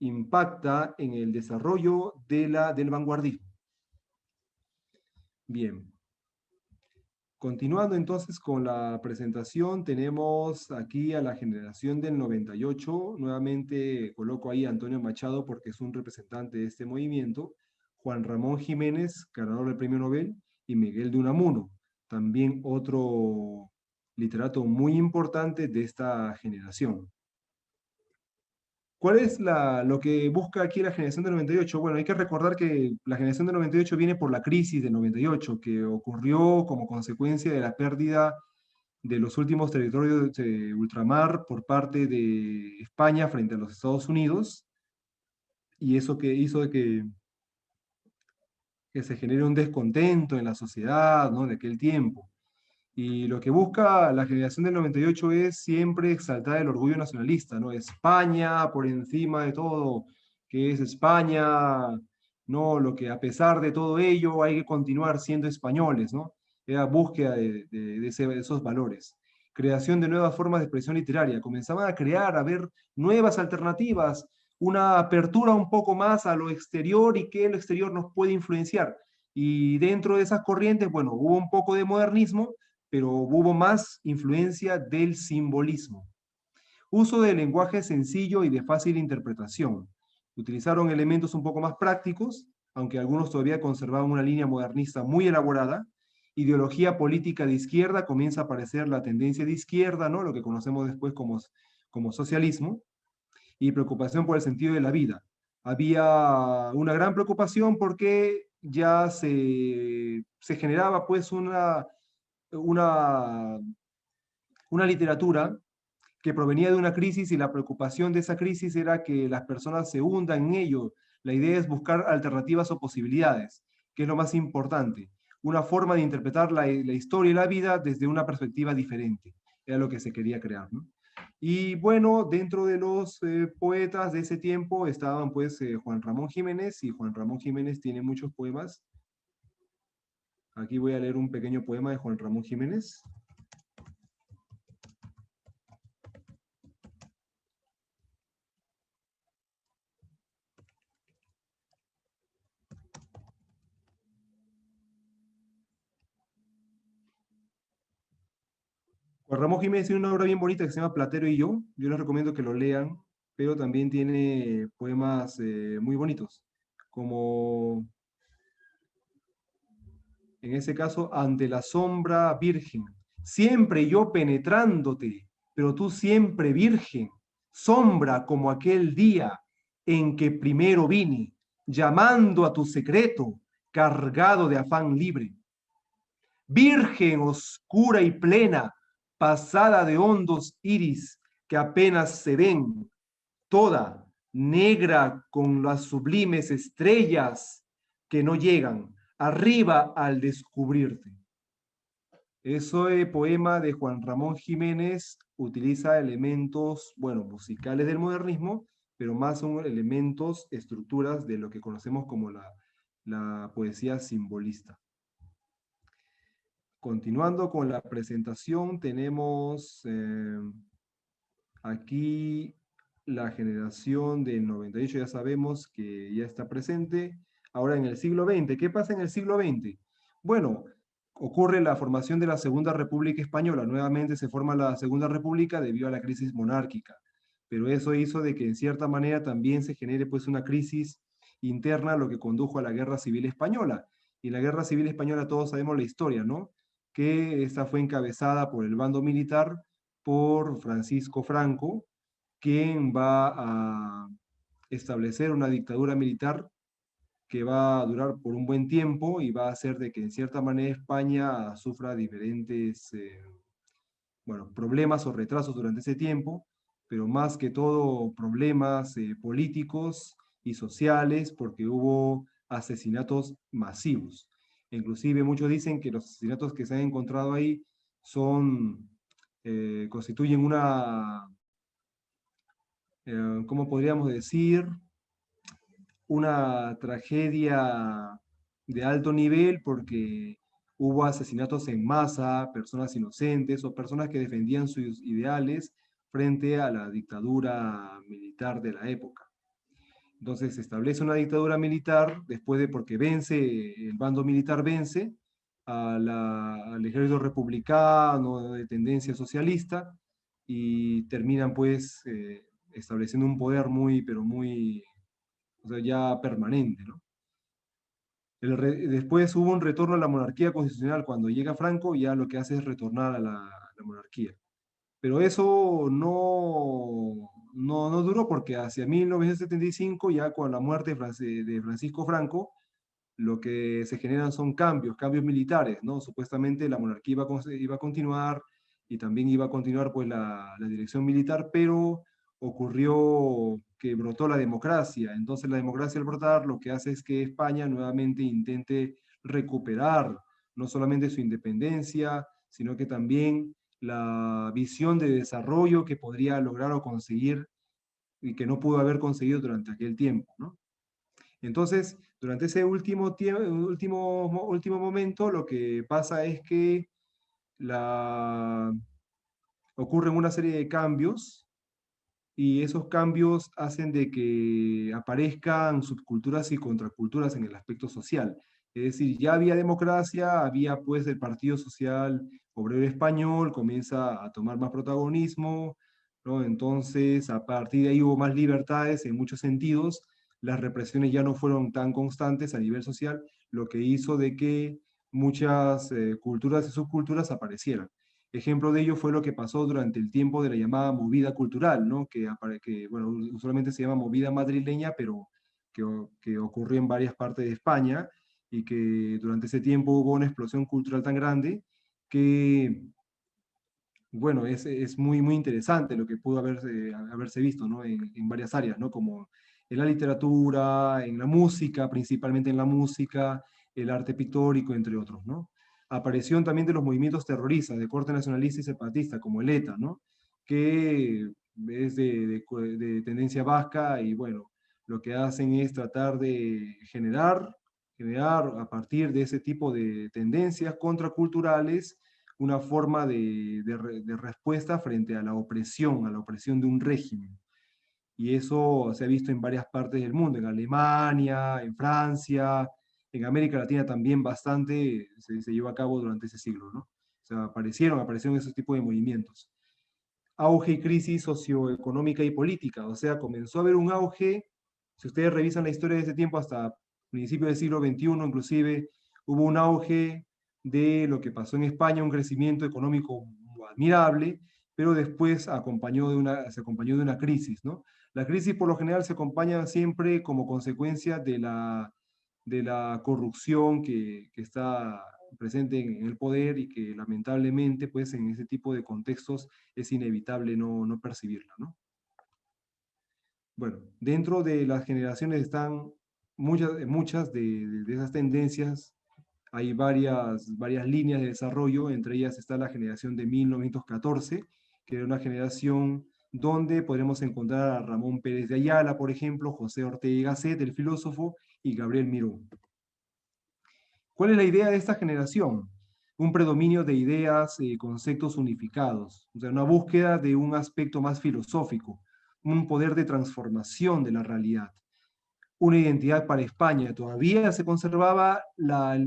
impacta en el desarrollo del vanguardismo. Bien. Continuando entonces con la presentación, tenemos aquí a la generación del 98. Nuevamente coloco ahí a Antonio Machado porque es un representante de este movimiento. Juan Ramón Jiménez, ganador del Premio Nobel, y Miguel de Unamuno, también otro literato muy importante de esta generación. ¿Cuál es lo que busca aquí la generación del 98? Bueno, hay que recordar que la generación del 98 viene por la crisis del 98, que ocurrió como consecuencia de la pérdida de los últimos territorios de ultramar por parte de España frente a los Estados Unidos, y eso que hizo de que se genere un descontento en la sociedad, ¿no? De aquel tiempo. Y lo que busca la generación del 98 es siempre exaltar el orgullo nacionalista, ¿no? España por encima de todo, que es España, ¿no? Lo que a pesar de todo ello hay que continuar siendo españoles, ¿no? Era búsqueda de esos valores. Creación de nuevas formas de expresión literaria. Comenzaban a crear, a ver nuevas alternativas, una apertura un poco más a lo exterior y que lo exterior nos puede influenciar. Y dentro de esas corrientes, bueno, hubo un poco de modernismo, pero hubo más influencia del simbolismo. Uso de lenguaje sencillo y de fácil interpretación. Utilizaron elementos un poco más prácticos, aunque algunos todavía conservaban una línea modernista muy elaborada. Ideología política de izquierda, comienza a aparecer la tendencia de izquierda, ¿no? Lo que conocemos después como socialismo, y preocupación por el sentido de la vida. Había una gran preocupación porque ya se generaba pues una, una literatura que provenía de una crisis y la preocupación de esa crisis era que las personas se hundan en ello. La idea es buscar alternativas o posibilidades, que es lo más importante. una forma de interpretar la historia y la vida desde una perspectiva diferente. Era lo que se quería crear, ¿no? Y bueno, dentro de los poetas de ese tiempo estaban pues Juan Ramón Jiménez, y Juan Ramón Jiménez tiene muchos poemas. Aquí voy a leer un pequeño poema de Juan Ramón Jiménez. Juan Ramón Jiménez tiene una obra bien bonita que se llama Platero y yo. Yo les recomiendo que lo lean, pero también tiene poemas muy bonitos, como en ese caso, ante la sombra virgen. Siempre yo penetrándote, pero tú siempre virgen, sombra como aquel día en que primero vine, llamando a tu secreto, cargado de afán libre. Virgen oscura y plena, pasada de hondos iris que apenas se ven, toda negra con las sublimes estrellas que no llegan arriba al descubrirte. Ese poema de Juan Ramón Jiménez utiliza elementos, bueno, musicales del modernismo, pero más son elementos, estructuras de lo que conocemos como la poesía simbolista. Continuando con la presentación, tenemos aquí la generación del 98, ya sabemos que ya está presente. Ahora en el siglo XX, ¿qué pasa en el siglo XX? Bueno, ocurre la formación de la Segunda República Española. Nuevamente se forma la Segunda República debido a la crisis monárquica. Pero eso hizo de que en cierta manera también se genere pues una crisis interna, lo que condujo a la Guerra Civil Española. Y la Guerra Civil Española todos sabemos la historia, ¿no? Que esta fue encabezada por el bando militar, por Francisco Franco, quien va a establecer una dictadura militar que va a durar por un buen tiempo y va a hacer de que en cierta manera España sufra diferentes bueno, problemas o retrasos durante ese tiempo, pero más que todo problemas políticos y sociales porque hubo asesinatos masivos. Inclusive muchos dicen que los asesinatos que se han encontrado ahí son, constituyen una, ¿cómo podríamos decir? Una tragedia de alto nivel porque hubo asesinatos en masa, personas inocentes o personas que defendían sus ideales frente a la dictadura militar de la época. Entonces se establece una dictadura militar después de porque vence, el bando militar vence al ejército republicano de tendencia socialista y terminan pues estableciendo un poder muy, pero muy, o sea, ya permanente, ¿no? Después hubo un retorno a la monarquía constitucional. Cuando llega Franco, ya lo que hace es retornar a la monarquía. Pero eso no duró porque hacia 1975, ya con la muerte de Francisco Franco, lo que se generan son cambios militares, ¿no? Supuestamente la monarquía iba a continuar y también iba a continuar pues la dirección militar, pero ocurrió que brotó la democracia. Entonces la democracia al brotar lo que hace es que España nuevamente intente recuperar no solamente su independencia, sino que también la visión de desarrollo que podría lograr o conseguir y que no pudo haber conseguido durante aquel tiempo, ¿no? Entonces, durante ese último momento, lo que pasa es que ocurren una serie de cambios y esos cambios hacen de que aparezcan subculturas y contraculturas en el aspecto social. Es decir, ya había democracia, había pues el Partido Social Obrero Español, comienza a tomar más protagonismo, ¿no? Entonces, a partir de ahí hubo más libertades en muchos sentidos, las represiones ya no fueron tan constantes a nivel social, lo que hizo de que muchas culturas y subculturas aparecieran. Ejemplo de ello fue lo que pasó durante el tiempo de la llamada movida cultural, ¿no? Que bueno, usualmente se llama movida madrileña, pero que ocurrió en varias partes de España y que durante ese tiempo hubo una explosión cultural tan grande que, bueno, es muy interesante lo que pudo haberse visto, ¿no? En varias áreas, ¿no? Como en la literatura, en la música, principalmente en la música, el arte pictórico, entre otros, ¿no? Aparición también de los movimientos terroristas de corte nacionalista y separatista, como el ETA, ¿no? Que es de tendencia vasca y, bueno, lo que hacen es tratar de generar a partir de ese tipo de tendencias contraculturales una forma de respuesta frente a la opresión de un régimen. Y eso se ha visto en varias partes del mundo, en Alemania, en Francia, en América Latina también bastante se llevó a cabo durante ese siglo, ¿no? O sea, aparecieron esos tipos de movimientos. Auge y crisis socioeconómica y política, o sea, comenzó a haber un auge, si ustedes revisan la historia de ese tiempo hasta principios del siglo XXI, inclusive, hubo un auge de lo que pasó en España, un crecimiento económico admirable, pero después se acompañó de una crisis, ¿no? La crisis por lo general se acompaña siempre como consecuencia de la corrupción que está presente en el poder y que lamentablemente, pues en ese tipo de contextos es inevitable no percibirla, ¿no? Bueno, dentro de las generaciones están muchas de esas tendencias. Hay varias líneas de desarrollo, entre ellas está la generación de 1914, que era una generación donde podremos encontrar a Ramón Pérez de Ayala, por ejemplo, José Ortega y Gasset, el filósofo, y Gabriel Miró. ¿Cuál es la idea de esta generación? Un predominio de ideas y conceptos unificados, o sea, una búsqueda de un aspecto más filosófico, un poder de transformación de la realidad, una identidad para España. Todavía se conservaba la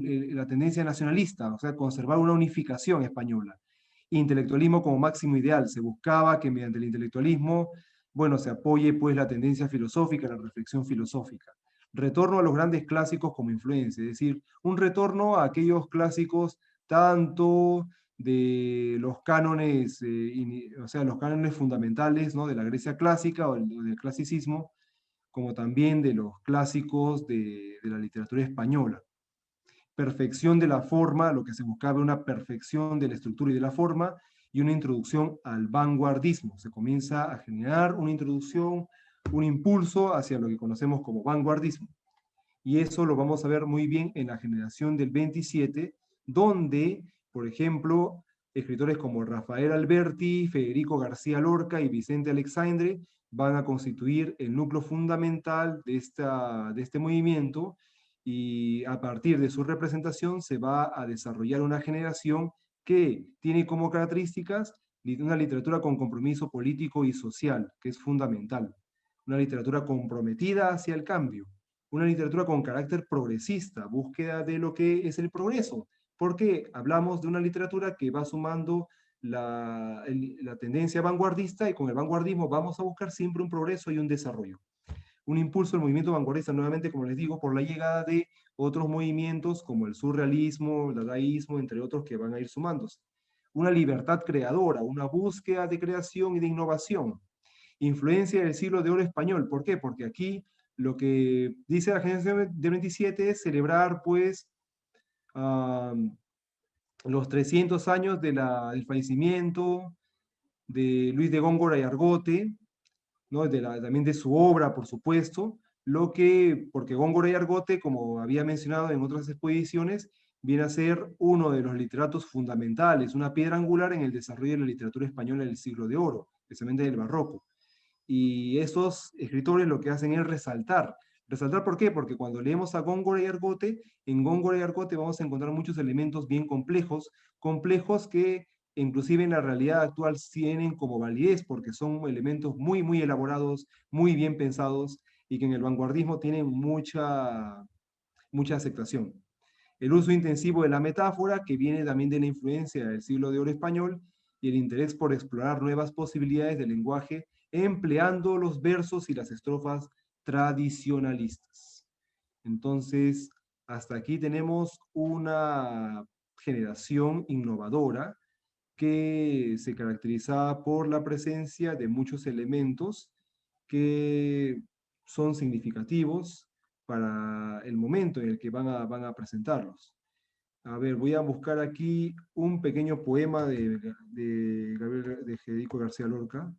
tendencia nacionalista, o sea, conservar una unificación española. Intelectualismo como máximo ideal. Se buscaba que mediante el intelectualismo, bueno, se apoye pues la tendencia filosófica, la reflexión filosófica. Retorno a los grandes clásicos como influencia, es decir, un retorno a aquellos clásicos tanto de los cánones, o sea, los cánones fundamentales, ¿no? De la Grecia clásica o del clasicismo, como también de los clásicos de la literatura española. Perfección de la forma, lo que se buscaba una perfección de la estructura y de la forma, y una introducción al vanguardismo. Se comienza a generar una introducción, un impulso hacia lo que conocemos como vanguardismo. Y eso lo vamos a ver muy bien en la generación del 27, donde, por ejemplo, escritores como Rafael Alberti, Federico García Lorca y Vicente Alexandre van a constituir el núcleo fundamental de este movimiento, y a partir de su representación se va a desarrollar una generación que tiene como características una literatura con compromiso político y social, que es fundamental, una literatura comprometida hacia el cambio, una literatura con carácter progresista, búsqueda de lo que es el progreso, porque hablamos de una literatura que va sumando la tendencia vanguardista, y con el vanguardismo vamos a buscar siempre un progreso y un desarrollo. Un impulso al movimiento vanguardista, nuevamente, como les digo, por la llegada de otros movimientos como el surrealismo, el dadaísmo, entre otros que van a ir sumándose. Una libertad creadora, una búsqueda de creación y de innovación. Influencia del siglo de oro español. ¿Por qué? Porque aquí lo que dice la generación de 27 es celebrar, pues, los 300 años del fallecimiento de Luis de Góngora y Argote, ¿no? También de su obra, por supuesto, porque Góngora y Argote, como había mencionado en otras exposiciones, viene a ser uno de los literatos fundamentales, una piedra angular en el desarrollo de la literatura española del siglo de oro, especialmente del barroco. Y estos escritores lo que hacen es resaltar. ¿Resaltar por qué? Porque cuando leemos a Góngora y Argote, en Góngora y Argote vamos a encontrar muchos elementos bien complejos, complejos que inclusive en la realidad actual tienen como validez, porque son elementos muy elaborados, muy bien pensados, y que en el vanguardismo tienen mucha aceptación. El uso intensivo de la metáfora, que viene también de la influencia del siglo de oro español, y el interés por explorar nuevas posibilidades del lenguaje empleando los versos y las estrofas tradicionalistas. Entonces, hasta aquí tenemos una generación innovadora que se caracterizaba por la presencia de muchos elementos que son significativos para el momento en el que van a presentarlos. A ver, voy a buscar aquí un pequeño poema de Federico García Lorca.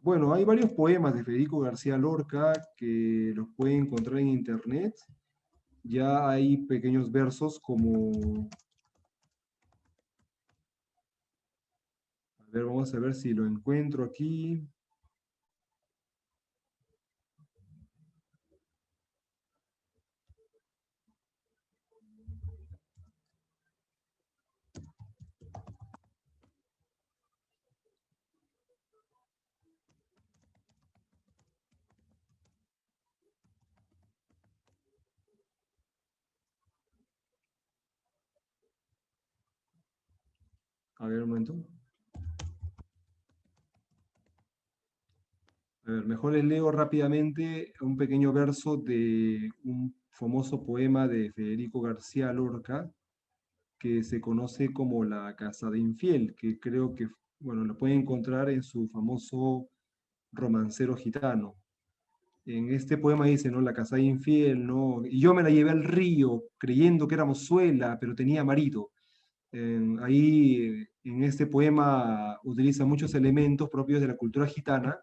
Bueno, hay varios poemas de Federico García Lorca que los pueden encontrar en internet. Ya hay pequeños versos como, a ver, vamos a ver si lo encuentro aquí. A ver, un momento. A ver, mejor les leo rápidamente un pequeño verso de un famoso poema de Federico García Lorca que se conoce como La Casada Infiel, que creo que, bueno, lo pueden encontrar en su famoso Romancero Gitano. En este poema dice, ¿no? La casada infiel, ¿no? Y yo me la llevé al río creyendo que era mozuela, pero tenía marido. Ahí, en este poema, utiliza muchos elementos propios de la cultura gitana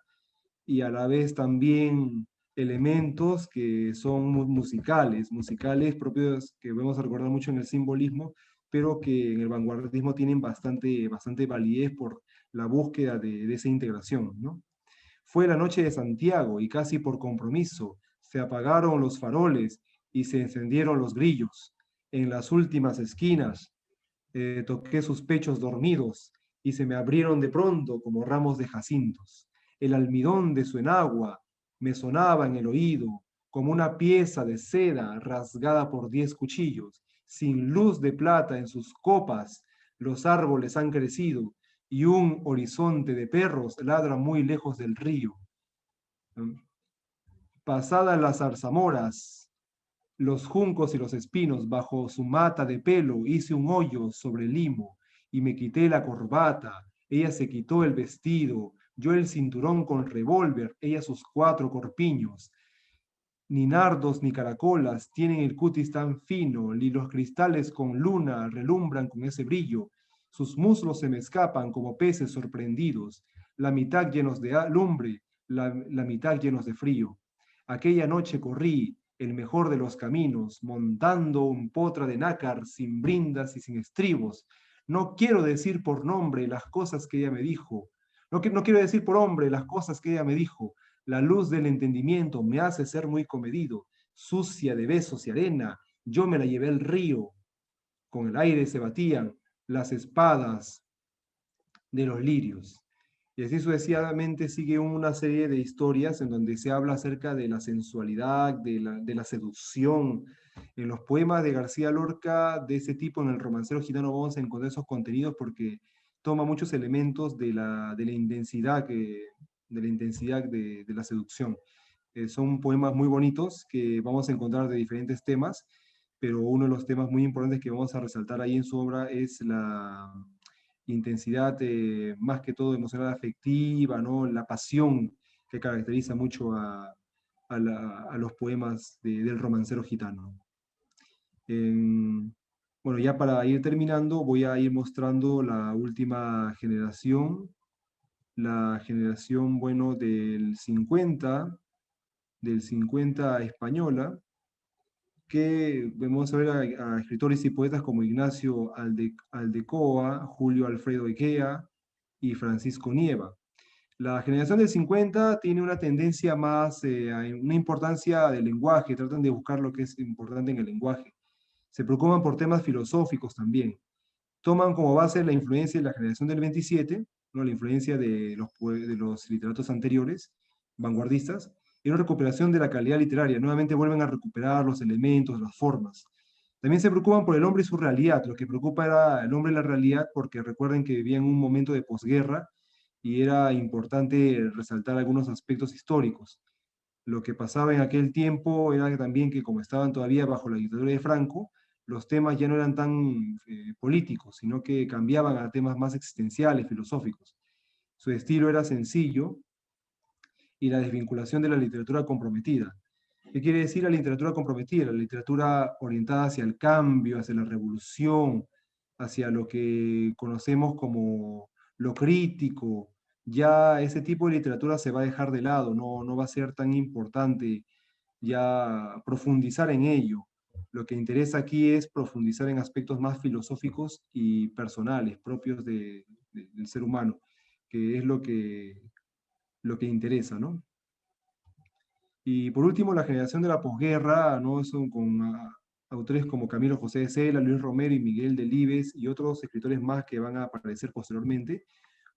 y a la vez también elementos que son musicales, musicales propios que vamos a recordar mucho en el simbolismo, pero que en el vanguardismo tienen bastante validez por la búsqueda de esa integración, ¿no? Fue la noche de Santiago y casi por compromiso se apagaron los faroles y se encendieron los grillos. En las últimas esquinas toqué sus pechos dormidos y se me abrieron de pronto como ramos de jacintos. El almidón de su enagua me sonaba en el oído como una pieza de seda rasgada por 10 cuchillos. Sin luz de plata en sus copas, los árboles han crecido y un horizonte de perros ladra muy lejos del río. Pasadas las zarzamoras, los juncos y los espinos, bajo su mata de pelo hice un hoyo sobre el limo y me quité la corbata. Ella se quitó el vestido, yo el cinturón con revólver, ella sus 4 corpiños. Ni nardos ni caracolas tienen el cutis tan fino, ni los cristales con luna relumbran con ese brillo. Sus muslos se me escapan como peces sorprendidos, la mitad llenos de lumbre, la mitad llenos de frío. Aquella noche corrí el mejor de los caminos, montando un potra de nácar sin brindas y sin estribos. No quiero decir por nombre las cosas que ella me dijo. No quiero decir por hombre las cosas que ella me dijo. La luz del entendimiento me hace ser muy comedido, sucia de besos y arena. Yo me la llevé al río. Con el aire se batían las espadas de los lirios. Y así sucesivamente sigue una serie de historias en donde se habla acerca de la sensualidad, de la seducción. En los poemas de García Lorca, de ese tipo, en el Romancero Gitano, vamos a encontrar esos contenidos porque toma muchos elementos de la intensidad, de la seducción. Son poemas muy bonitos que vamos a encontrar de diferentes temas, pero uno de los temas muy importantes que vamos a resaltar ahí en su obra es la intensidad más que todo emocional afectiva, ¿no? La pasión que caracteriza mucho a los poemas del romancero gitano. Bueno, ya para ir terminando, voy a ir mostrando la última generación, la generación, bueno, del 50 española, que vamos a ver a escritores y poetas como Ignacio Aldecoa, Julio Alfredo Egea y Francisco Nieva. La generación del 50 tiene una tendencia más, una importancia del lenguaje, tratan de buscar lo que es importante en el lenguaje. Se preocupan por temas filosóficos también. Toman como base la influencia de la generación del 27, ¿no? La influencia de los literatos anteriores, vanguardistas, y una recuperación de la calidad literaria. Nuevamente vuelven a recuperar los elementos, las formas. También se preocupan por el hombre y su realidad. Lo que preocupa era el hombre y la realidad, porque recuerden que vivían un momento de posguerra y era importante resaltar algunos aspectos históricos. Lo que pasaba en aquel tiempo era también que como estaban todavía bajo la dictadura de Franco, los temas ya no eran tan políticos, sino que cambiaban a temas más existenciales, filosóficos. Su estilo era sencillo y la desvinculación de la literatura comprometida. ¿Qué quiere decir la literatura comprometida? La literatura orientada hacia el cambio, hacia la revolución, hacia lo que conocemos como lo crítico, ya ese tipo de literatura se va a dejar de lado, no va a ser tan importante ya profundizar en ello. Lo que interesa aquí es profundizar en aspectos más filosóficos y personales, propios del ser humano, que es lo que interesa, ¿no? Y por último, la generación de la posguerra, ¿no? Son con autores como Camilo José de Cela, Luis Romero y Miguel Delibes y otros escritores más que van a aparecer posteriormente,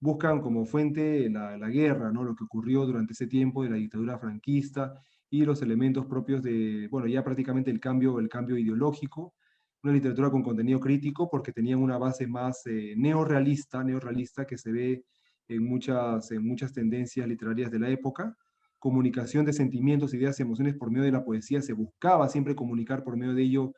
buscan como fuente la guerra, ¿no? Lo que ocurrió durante ese tiempo de la dictadura franquista y los elementos propios de, bueno, ya prácticamente el cambio ideológico, una literatura con contenido crítico porque tenían una base más neorrealista que se ve en muchas tendencias literarias de la época, comunicación de sentimientos, ideas y emociones por medio de la poesía, se buscaba siempre comunicar por medio de ello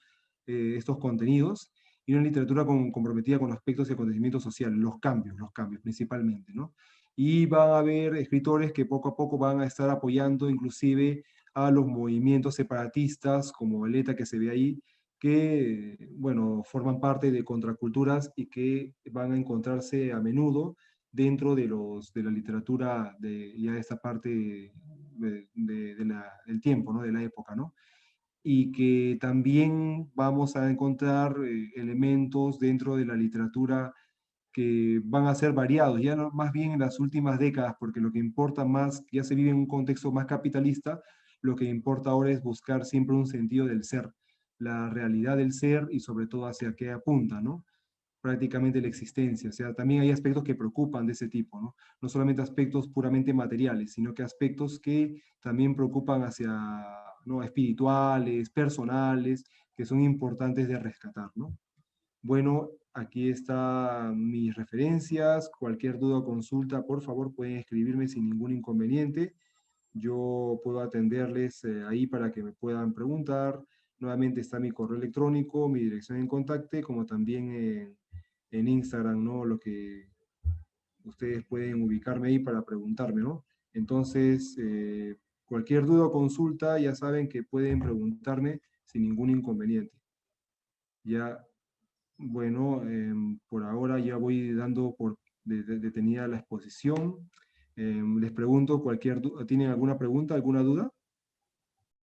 estos contenidos, y una literatura comprometida con aspectos y acontecimientos sociales, los cambios principalmente, ¿no? Y va a haber escritores que poco a poco van a estar apoyando inclusive a los movimientos separatistas, como el ETA que se ve ahí, que, bueno, forman parte de contraculturas y que van a encontrarse a menudo dentro de la literatura de ya esta parte del tiempo, ¿no? De la época, ¿no? Y que también vamos a encontrar elementos dentro de la literatura que van a ser variados, ya más bien en las últimas décadas, porque lo que importa más, ya se vive en un contexto más capitalista, lo que importa ahora es buscar siempre un sentido del ser, la realidad del ser y sobre todo hacia qué apunta, ¿no? Prácticamente la existencia. O sea, también hay aspectos que preocupan de ese tipo, ¿no? No solamente aspectos puramente materiales, sino que aspectos que también preocupan hacia, ¿no? Espirituales, personales, que son importantes de rescatar, ¿no? Bueno, aquí están mis referencias. Cualquier duda o consulta, por favor, pueden escribirme sin ningún inconveniente. Yo puedo atenderles ahí para que me puedan preguntar. Nuevamente está mi correo electrónico, mi dirección en contacto, como también en Instagram, ¿no? Lo que ustedes pueden ubicarme ahí para preguntarme, ¿no? Entonces, cualquier duda o consulta, ya saben que pueden preguntarme sin ningún inconveniente. Ya, bueno, por ahora ya voy dando por detenida la exposición. Les pregunto, ¿tienen alguna pregunta, alguna duda?